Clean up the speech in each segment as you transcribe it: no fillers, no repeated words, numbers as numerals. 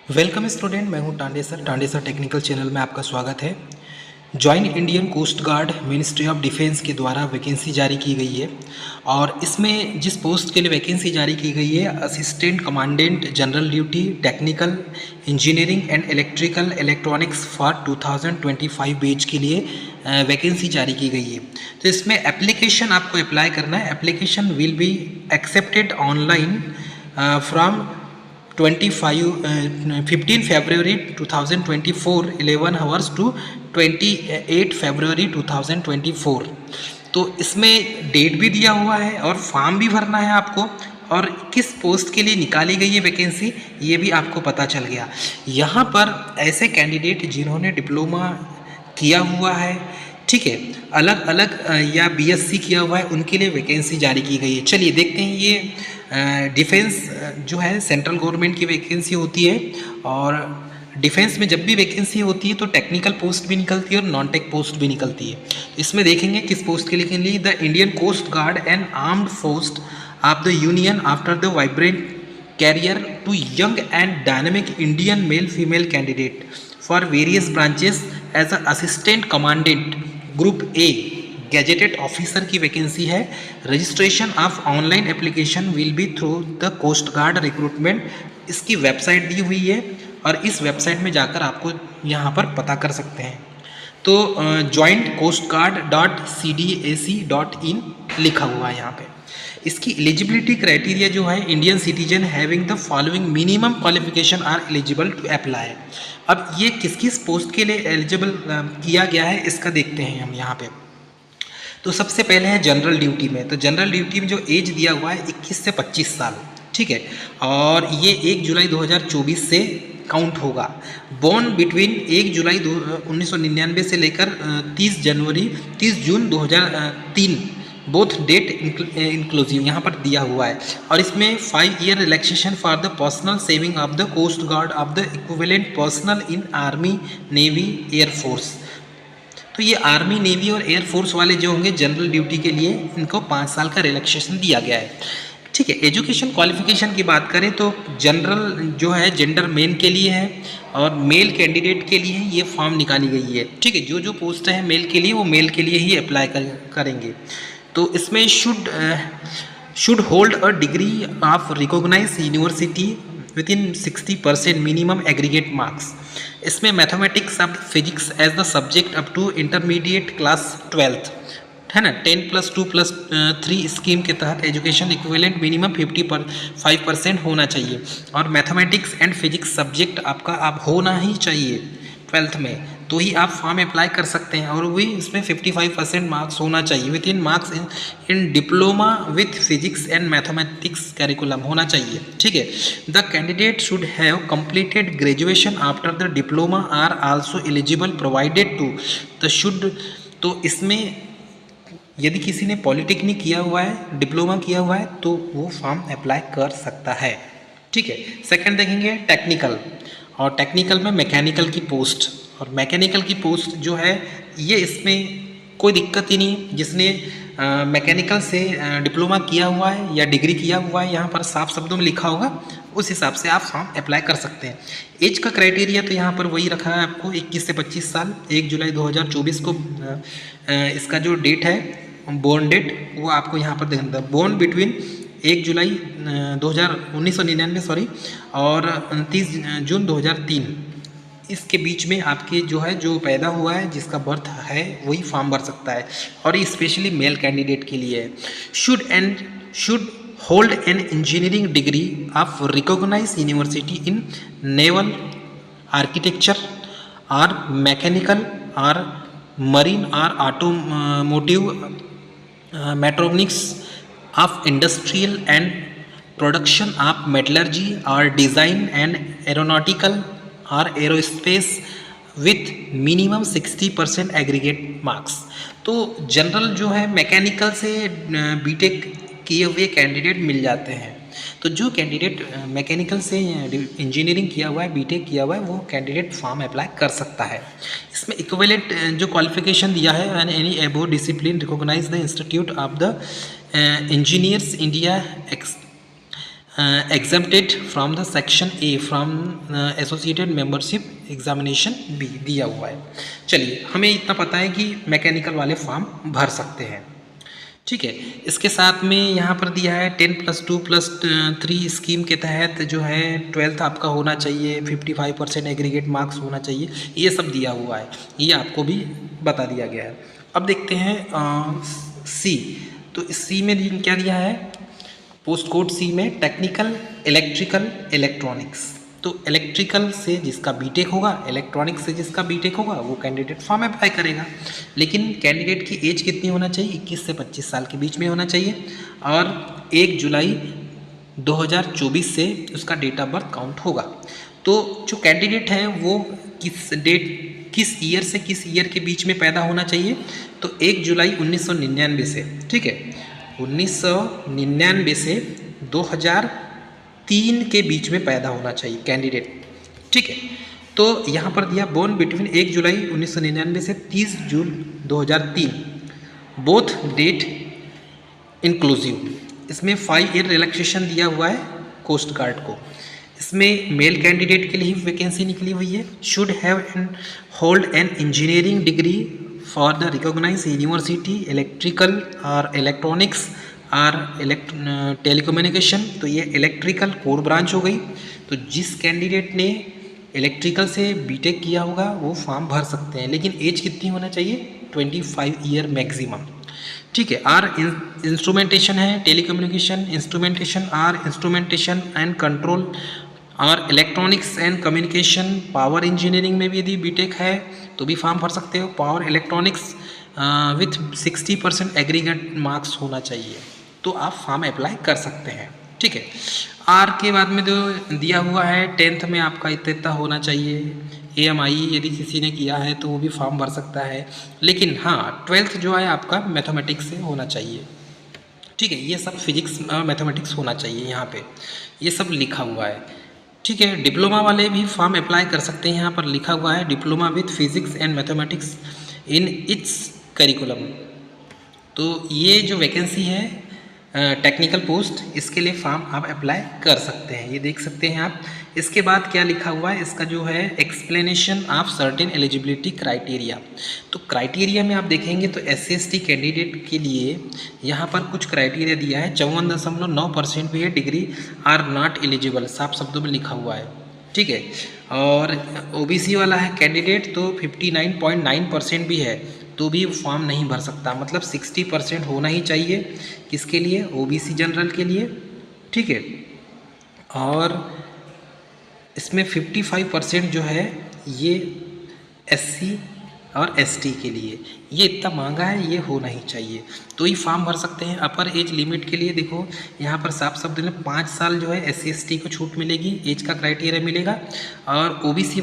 Welcome student, मैं हूं Tande sir technical channel में आपका स्वागत है। Join Indian coast guard ministry of defence के द्वारा वैकेंसी जारी की गई है और इसमें जिस पोस्ट के लिए वैकेंसी जारी की गई है assistant commandant general duty technical engineering and electrical electronics for 2025 batch के लिए वैकेंसी जारी की गई है। तो इसमें एप्लीकेशन आपको अप्लाई करना है। Application will be accepted online from 15 February 2024 11 hours to 28 February 2024। तो इसमें डेट भी दिया हुआ है और फॉर्म भी भरना है आपको, और किस पोस्ट के लिए निकाली गई है वैकेंसी ये भी आपको पता चल गया। यहाँ पर ऐसे कैंडिडेट जिन्होंने डिप्लोमा किया हुआ है, ठीक है, अलग अलग या बीएससी किया हुआ है, उनके लिए वैकेंसी जारी की गई है। चलिए देखते हैं। ये डिफेंस जो है सेंट्रल गवर्नमेंट की वैकेंसी होती है, और डिफेंस में जब भी वैकेंसी होती है तो टेक्निकल पोस्ट भी निकलती है और नॉन टेक पोस्ट भी निकलती है। इसमें देखेंगे किस पोस्ट के लिए। The Indian coast guard and armed force of the union after the vibrant career to young and dynamic Indian male female candidate for various branches as assistant commandant group A gazetted officer की vacancy है। Registration of online application will be through the coast guard recruitment. इसकी website दी हुई है और इस website में जाकर आपको यहाँ पर पता कर सकते हैं। तो jointcoastguard.cdac.in लिखा हुआ है यहाँ पे। इसकी एलिजिबिलिटी क्राइटेरिया जो है, Indian citizen having the following minimum qualification are eligible to apply. अब ये किस किस पोस्ट के लिए एलिजिबल किया गया है इसका देखते हैं हम यहाँ पे। तो सबसे पहले है जनरल ड्यूटी में। तो जनरल ड्यूटी में जो एज दिया हुआ है 21 से 25 साल, ठीक है, और ये 1 जुलाई 2024 से काउंट होगा। बॉर्न बिटवीन 1 जुलाई 1999 से लेकर 30 जून 2003 बोथ डेट इंक्लूसिव यहाँ पर दिया हुआ है। और इसमें 5 year relaxation for the personal saving of the coast guard of the equivalent personal in army navy air force. तो ये आर्मी नेवी और एयरफोर्स वाले जो होंगे जनरल ड्यूटी के लिए, इनको 5 साल का रिलैक्सेशन दिया गया है, ठीक है। एजुकेशन क्वालिफिकेशन की बात करें तो जनरल जो है जेंडर मेन के लिए है, और मेल कैंडिडेट के लिए ये फॉर्म निकाली गई है, ठीक है। जो पोस्ट है मेल के लिए, वो मेल के लिए ही अप्लाई करेंगे। तो इसमें should hold a degree of recognise university within 60% minimum aggregate marks. इसमें मैथमेटिक्स अब physics as the subject up to intermediate class 12th है ना। 10+2+3 स्कीम के तहत एजुकेशन इक्विवेलेंट मिनिमम 55% होना चाहिए, और मैथमेटिक्स एंड फिजिक्स सब्जेक्ट आपका आप होना ही चाहिए 12th में, तो ही आप फॉर्म अप्लाई कर सकते हैं। और वही इसमें 55% मार्क्स होना चाहिए within marks in diploma with physics and mathematics curriculum होना चाहिए, ठीक है। The candidate should have completed graduation after the diploma are also eligible provided to the should. तो इसमें यदि किसी ने पॉलिटेक्निक किया हुआ है, डिप्लोमा किया हुआ है, तो वो फॉर्म अप्लाई कर सकता है, ठीक है। सेकंड देखेंगे टेक्निकल, और टेक्निकल में मैकेनिकल की पोस्ट, और मैकेनिकल की पोस्ट जो है ये इसमें कोई दिक्कत ही नहीं। जिसने मैकेनिकल से डिप्लोमा किया हुआ है या डिग्री किया हुआ है, यहाँ पर साफ शब्दों में लिखा होगा, उस हिसाब से आप फॉर्म अप्लाई कर सकते हैं। एज का क्राइटेरिया तो यहाँ पर वही रखा है आपको, 21 से 25 साल। 1 जुलाई 2024 को इसका जो डेट है, बोर्न डेट, वो आपको यहाँ पर देखना था। बोर्न बिटवीन 1 जुलाई 1999 और 30 जून 2003, इसके बीच में आपके जो है जो पैदा हुआ है, जिसका बर्थ है, वही फॉर्म भर सकता है, और ये स्पेशली मेल कैंडिडेट के लिए है। Should hold an engineering degree of recognise university in naval architecture और मैकेनिकल और मरीन और automotive mechatronics of industrial and production of metallurgy और डिज़ाइन एंड एरोनॉटिकल और aerospace with minimum 60% aggregate marks. तो general जो है मैकेनिकल से BTech किए हुए कैंडिडेट मिल जाते हैं। तो जो कैंडिडेट मैकेनिकल से इंजीनियरिंग किया हुआ है, बीटेक किया हुआ है, वो कैंडिडेट फॉर्म अप्लाई कर सकता है। इसमें इक्विवेलेंट जो क्वालिफिकेशन दिया है, and any above discipline recognise the institute of the engineers India exempted from the section A from associated membership examination B दिया हुआ है। चलिए, हमें इतना पता है कि मैकेनिकल वाले फॉर्म भर सकते हैं, ठीक है। इसके साथ में यहाँ पर दिया है 10+2+3 स्कीम के तहत जो है 12th आपका होना चाहिए, 55% एग्रीगेट मार्क्स होना चाहिए, ये सब दिया हुआ है, ये आपको भी बता दिया गया है। अब देखते हैं सी। तो इस सी में क्या दिया है, पोस्ट कोड सी में टेक्निकल, इलेक्ट्रिकल, इलेक्ट्रॉनिक्स। तो इलेक्ट्रिकल से जिसका बीटेक होगा, इलेक्ट्रॉनिक्स से जिसका बीटेक होगा, वो कैंडिडेट फॉर्म अप्लाई करेगा। लेकिन कैंडिडेट की एज कितनी होना चाहिए, 21 से 25 साल के बीच में होना चाहिए, और 1 जुलाई 2024 से उसका डेट ऑफ बर्थ काउंट होगा। तो जो कैंडिडेट है वो किस ईयर से किस ईयर के बीच में पैदा होना चाहिए, तो 1 जुलाई 1999 से, ठीक है, 1999 से 2003 के बीच में पैदा होना चाहिए कैंडिडेट, ठीक है। तो यहाँ पर दिया बोर्न बिटवीन 1 जुलाई 1999 से 30 जून 2003, बोथ डेट इंक्लूसिव। इसमें 5 ईयर रिलैक्सेशन दिया हुआ है कोस्ट गार्ड को। इसमें मेल कैंडिडेट के लिए ही वैकेंसी निकली हुई है। Should have and hold an engineering degree for the recognise university, electrical और इलेक्ट्रॉनिक्स और टेलीकम्युनिकेशन। तो ये इलेक्ट्रिकल कोर ब्रांच हो गई। तो जिस कैंडिडेट ने इलेक्ट्रिकल से बीटेक किया होगा वो फॉर्म भर सकते हैं, लेकिन एज कितनी होना चाहिए, 25 ईयर मैक्सिमम, ठीक है। आर इंस्ट्रूमेंटेशन है, telecommunication instrumentation, or instrumentation and control, और electronics and communication, power engineering में भी यदि बीटेक है तो भी फॉर्म भर सकते हो। Power electronics with 60% aggregate marks होना चाहिए, तो आप फॉर्म अप्लाई कर सकते हैं, ठीक है। आर के बाद में जो दिया हुआ है 10th में आपका इतना होना चाहिए। AMI यदि किसी ने किया है तो वो भी फॉर्म भर सकता है, लेकिन हाँ 12th जो है आपका मैथमेटिक्स से होना चाहिए, ठीक है। ये सब फिजिक्स मैथमेटिक्स होना चाहिए, यहाँ पे ये सब लिखा हुआ है, ठीक है। डिप्लोमा वाले भी फॉर्म अप्लाई कर सकते हैं, यहाँ पर लिखा हुआ है diploma with physics and mathematics in its curriculum. तो ये जो वैकेंसी है टेक्निकल पोस्ट, इसके लिए फॉर्म आप अप्लाई कर सकते हैं, ये देख सकते हैं आप। इसके बाद क्या लिखा हुआ है, इसका जो है explanation of certain eligibility criteria. तो क्राइटेरिया में आप देखेंगे तो SC/ST कैंडिडेट के लिए यहाँ पर कुछ क्राइटेरिया दिया है। 54.9% भी है, डिग्री आर नॉट एलिजिबल, साफ शब्दों में लिखा हुआ है, ठीक है। और OBC वाला है कैंडिडेट तो 59.9% भी है, तो भी फॉर्म नहीं भर सकता। मतलब 60% होना ही चाहिए, किसके लिए, OBC जनरल के लिए, ठीक है। और इसमें 55% जो है ये SC और ST के लिए, ये इतना महंगा है, ये होना ही चाहिए, तो ही फॉर्म भर सकते हैं। अपर एज लिमिट के लिए देखो यहाँ पर साफ शब्द में 5 साल जो है SC/ST को छूट मिलेगी, एज का क्राइटेरिया मिलेगा। और OBC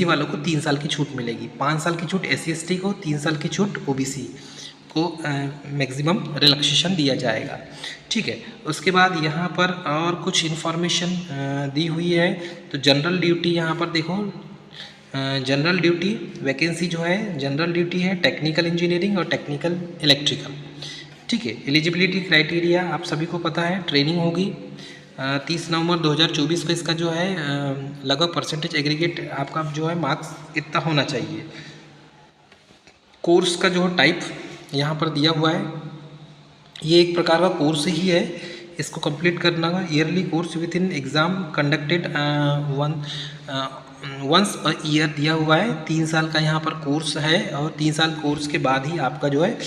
वालों को 3 साल की छूट मिलेगी, 5 साल की छूट SC/ST को, 3 साल की छूट OBC को मैक्सिमम रिलैक्सेशन दिया जाएगा, ठीक है। उसके बाद यहाँ पर और कुछ इन्फॉर्मेशन दी हुई है। तो जनरल ड्यूटी यहाँ पर देखो, जनरल ड्यूटी वैकेंसी जो है जनरल ड्यूटी है टेक्निकल इंजीनियरिंग और टेक्निकल इलेक्ट्रिकल, ठीक है। एलिजिबिलिटी क्राइटेरिया आप सभी को पता है, ट्रेनिंग होगी 30 नवंबर 2024 को। इसका जो है लगभग परसेंटेज एग्रीगेट आपका जो है मार्क्स इतना होना चाहिए। कोर्स का जो टाइप यहाँ पर दिया हुआ है, ये एक प्रकार का कोर्स ही है, इसको कंप्लीट करना होगा। Yearly course within exam conducted once a year दिया हुआ है। 3 साल का यहाँ पर कोर्स है, और 3 साल कोर्स के बाद ही आपका जो है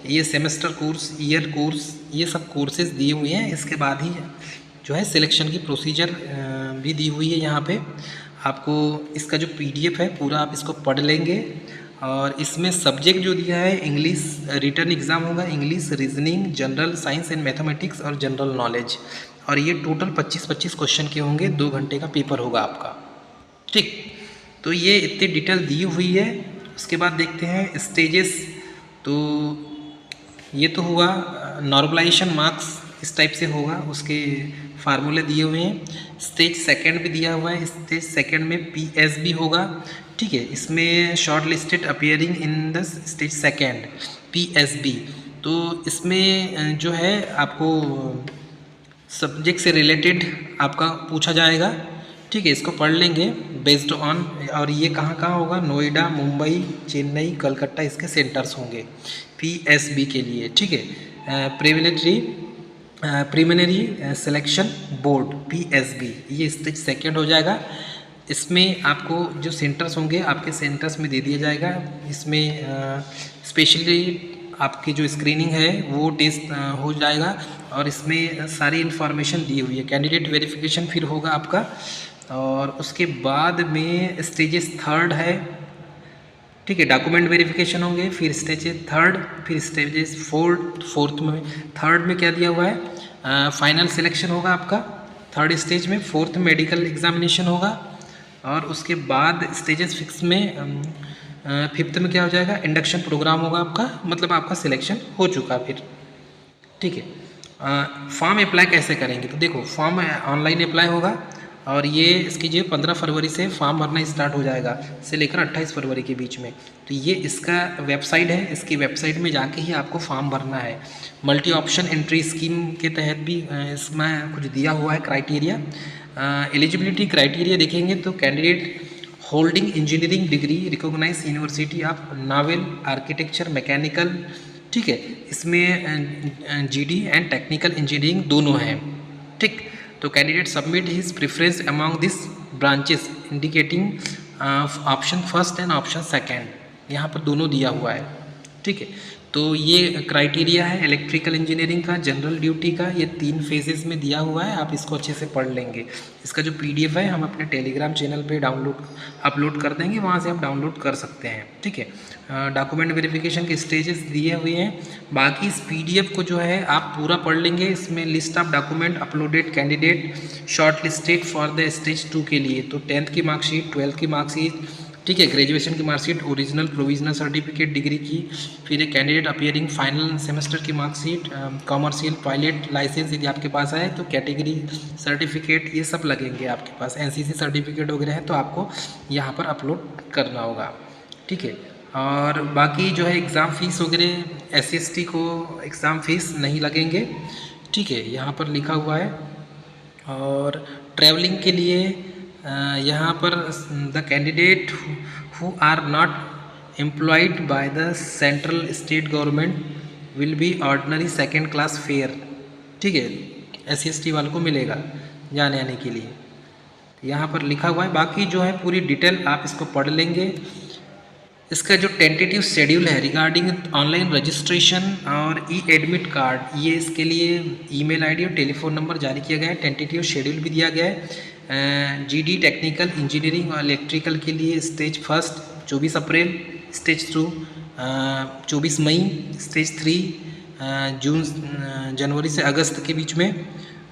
ये सेमेस्टर कोर्स, ईयर कोर्स, ये सब कोर्सेज दिए हुए हैं। इसके बाद ही जो है सिलेक्शन की प्रोसीजर भी दी हुई है यहाँ पे आपको। इसका जो PDF है पूरा आप इसको पढ़ लेंगे। और इसमें सब्जेक्ट जो दिया है इंग्लिश, रिटर्न एग्ज़ाम होगा English, reasoning, general science and mathematics और जनरल नॉलेज। और ये टोटल 25-25 क्वेश्चन के होंगे, 2 घंटे का पेपर होगा आपका, ठीक। तो ये इतनी डिटेल दी हुई है। उसके बाद देखते हैं स्टेजेस। तो ये तो हुआ नॉर्मलाइजेशन मार्क्स, इस टाइप से होगा, उसके फार्मूले दिए हुए हैं। स्टेज सेकंड भी दिया हुआ है, स्टेज सेकंड में PSB होगा, ठीक है। इसमें short listed appearing in the stage second PSB। तो इसमें जो है आपको सब्जेक्ट से रिलेटेड आपका पूछा जाएगा, ठीक है, इसको पढ़ लेंगे बेस्ड ऑन। और ये कहाँ कहाँ होगा, नोएडा, मुंबई, चेन्नई, कलकत्ता इसके सेंटर्स होंगे पीएसबी के लिए, ठीक है। प्रीलिमिनरी सिलेक्शन बोर्ड पीएसबी, ये स्टेज सेकेंड हो जाएगा। इसमें आपको जो सेंटर्स होंगे आपके सेंटर्स में दे दिया जाएगा। इसमें स्पेशली आपकी जो स्क्रीनिंग है वो टेस्ट हो जाएगा और इसमें सारी इन्फॉर्मेशन दी हुई है। कैंडिडेट वेरिफिकेशन फिर होगा आपका, और उसके बाद में स्टेजेस थर्ड है, ठीक है, डॉक्यूमेंट वेरिफिकेशन होंगे, फिर स्टेजेस थर्ड, फिर स्टेजेस फोर्थ में थर्ड में क्या दिया हुआ है, फाइनल सिलेक्शन होगा आपका थर्ड स्टेज में। फोर्थ में मेडिकल एग्जामिनेशन होगा, और उसके बाद स्टेजेस फिक्स में फिफ्थ में क्या हो जाएगा, इंडक्शन प्रोग्राम होगा आपका, मतलब आपका सिलेक्शन हो चुका फिर, ठीक है। फॉर्म अप्लाई कैसे करेंगे, तो देखो फॉर्म ऑनलाइन अप्लाई होगा, और ये इसकी जो 15 फरवरी से फॉर्म भरना स्टार्ट हो जाएगा से लेकर 28 फरवरी के बीच में। तो ये इसका वेबसाइट है, इसकी वेबसाइट में जाके ही आपको फॉर्म भरना है। मल्टी ऑप्शन एंट्री स्कीम के तहत भी इसमें कुछ दिया हुआ है क्राइटेरिया। एलिजिबिलिटी क्राइटेरिया देखेंगे तो candidate holding engineering degree recognise university of naval architecture mechanical, ठीक है, इसमें जीडी एंड टेक्निकल इंजीनियरिंग दोनों हैं, ठीक। तो candidate submit his preference among this branches indicating option first and option second, यहाँ पर दोनों दिया हुआ है, ठीक है। तो ये क्राइटेरिया है इलेक्ट्रिकल इंजीनियरिंग का, जनरल ड्यूटी का, ये 3 फेजेस में दिया हुआ है। आप इसको अच्छे से पढ़ लेंगे। इसका जो पीडीएफ है हम अपने टेलीग्राम चैनल पे अपलोड कर देंगे, वहाँ से आप डाउनलोड कर सकते हैं, ठीक है। डॉक्यूमेंट वेरिफिकेशन के स्टेजेस दिए हुए हैं। बाकी इस पीडीएफ को जो है आप पूरा पढ़ लेंगे। इसमें list of document uploaded candidate short listed for the stage 2 के लिए, तो 10th की मार्कशीट, 12th की मार्कशीट, ठीक है, ग्रेजुएशन की marksheet, original provisional certificate degree की, फिर एक कैंडिडेट अपीयरिंग फाइनल सेमेस्टर की मार्कशीट, कॉमर्शियल पायलट लाइसेंस यदि आपके पास है तो कैटेगरी सर्टिफिकेट, ये सब लगेंगे आपके पास। एनसीसी सर्टिफिकेट वगैरह है तो आपको यहाँ पर अपलोड करना होगा, ठीक है। और बाकी जो है एग्ज़ाम फीस वगैरह SC/ST को एग्ज़ाम फीस नहीं लगेंगे, ठीक है, यहाँ पर लिखा हुआ है। और ट्रैवलिंग के लिए यहाँ पर the candidate who are not employed by the central state government will be ordinary second class fare, ठीक है, SC/ST वालों को मिलेगा जाने आने के लिए, यहाँ पर लिखा हुआ है। बाकी जो है पूरी डिटेल आप इसको पढ़ लेंगे। इसका जो टेंटेटिव शेड्यूल है रिगार्डिंग ऑनलाइन रजिस्ट्रेशन और ई एडमिट कार्ड, ये इसके लिए ईमेल आईडी और टेलीफोन नंबर जारी किया गया है। टेंटेटिव शेड्यूल भी दिया गया है। जीडी टेक्निकल इंजीनियरिंग और इलेक्ट्रिकल के लिए स्टेज फर्स्ट 24 अप्रैल, स्टेज 2 24 मई, स्टेज 3 जनवरी से अगस्त के बीच में,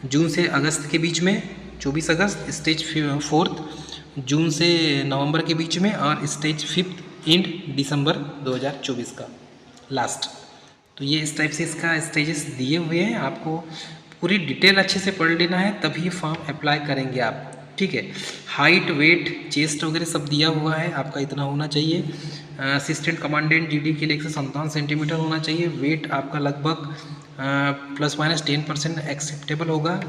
जून से अगस्त के बीच में 24 अगस्त, स्टेज 4 जून से नवंबर के बीच में, और स्टेज 5 एंड दिसंबर 2024 का लास्ट। तो ये इस टाइप से इसका स्टेजेस दिए हुए हैं। आपको पूरी डिटेल अच्छे से पढ़ लेना है तभी फॉर्म अप्लाई करेंगे आप, ठीक है। हाइट, वेट, चेस्ट वगैरह सब दिया हुआ है, आपका इतना होना चाहिए। असिस्टेंट कमांडेंट जीडी के लिए 157 सेंटीमीटर होना चाहिए। वेट आपका लगभग ±10% एक्सेप्टेबल होगा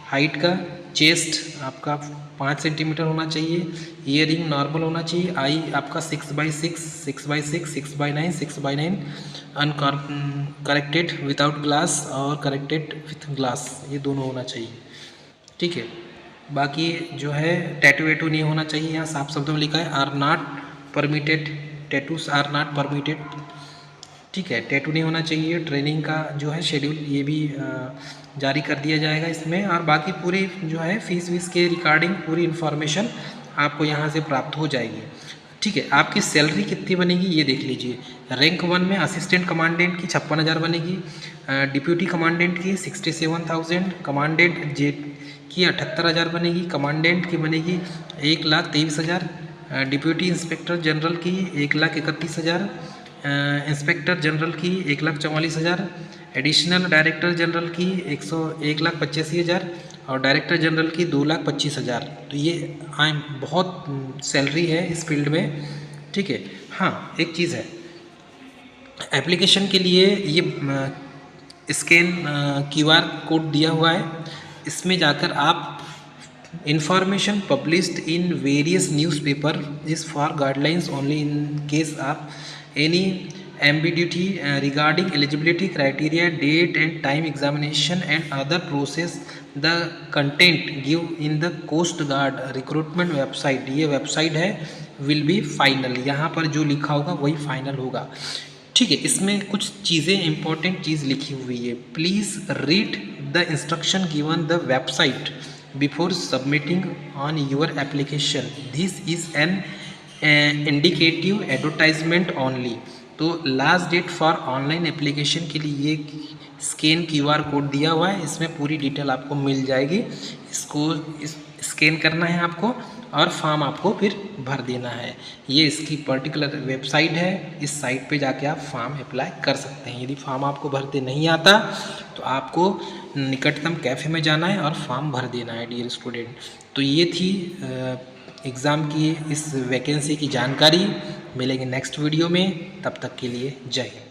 हाइट का। चेस्ट आपका 5 सेंटीमीटर होना चाहिए। ईयरिंग नॉर्मल होना चाहिए। आई आपका 6/6, 6/6, 6/9, 6/9 अनकरेक्टेड विदाउट ग्लास और करेक्टेड विथ ग्लास, ये दोनों होना चाहिए, ठीक है। बाकी जो है टैटू वैटू नहीं होना चाहिए, यहाँ साफ शब्दों में लिखा है are not permitted, tattoos are not permitted, ठीक है, टैटू नहीं होना चाहिए। ट्रेनिंग का जो है शेड्यूल ये भी जारी कर दिया जाएगा इसमें। और बाकी पूरी जो है फीस वीस के रिगार्डिंग पूरी इन्फॉर्मेशन आपको यहाँ से प्राप्त हो जाएगी, ठीक है। आपकी सैलरी कितनी बनेगी ये देख लीजिए। रैंक 1 में असिस्टेंट कमांडेंट की 56,000 बनेगी, डिप्यूटी कमांडेंट की 67,000, कमांडेंट जेट की 78,000 बनेगी, कमांडेंट की बनेगी 1,23,000, डिप्यूटी इंस्पेक्टर जनरल की 1,31,000, इंस्पेक्टर जनरल की 1,44,000, एडिशनल डायरेक्टर जनरल की 1,85,000 और डायरेक्टर जनरल की 2,25,000। तो ये बहुत सैलरी है इस फील्ड में, ठीक है। हाँ, एक चीज़ है, एप्लीकेशन के लिए ये स्कैन QR कोड दिया हुआ है, इसमें जाकर आप information published in various newspaper is for guidelines only in case of any ambiguity regarding eligibility criteria, date and time examination and other process the content give in the coast guard recruitment website, ये website है, will be final, यहाँ पर जो लिखा होगा वही final होगा। ठीक है, इसमें कुछ चीज़ें इंपॉर्टेंट चीज़ लिखी हुई है। Please read the instruction given the website before submitting on your application. This is an indicative advertisement only. तो last date for online application के लिए ये स्कैन QR कोड दिया हुआ है, इसमें पूरी डिटेल आपको मिल जाएगी। इसको स्कैन करना है आपको और फॉर्म आपको फिर भर देना है। ये इसकी पर्टिकुलर वेबसाइट है, इस साइट पे जाके आप फॉर्म अप्लाई कर सकते हैं। यदि फॉर्म आपको भरते नहीं आता तो आपको निकटतम कैफ़े में जाना है और फॉर्म भर देना है डियर स्टूडेंट। तो ये थी एग्ज़ाम की इस वैकेंसी की जानकारी। मिलेंगे नेक्स्ट वीडियो में, तब तक के लिए जय हिंद।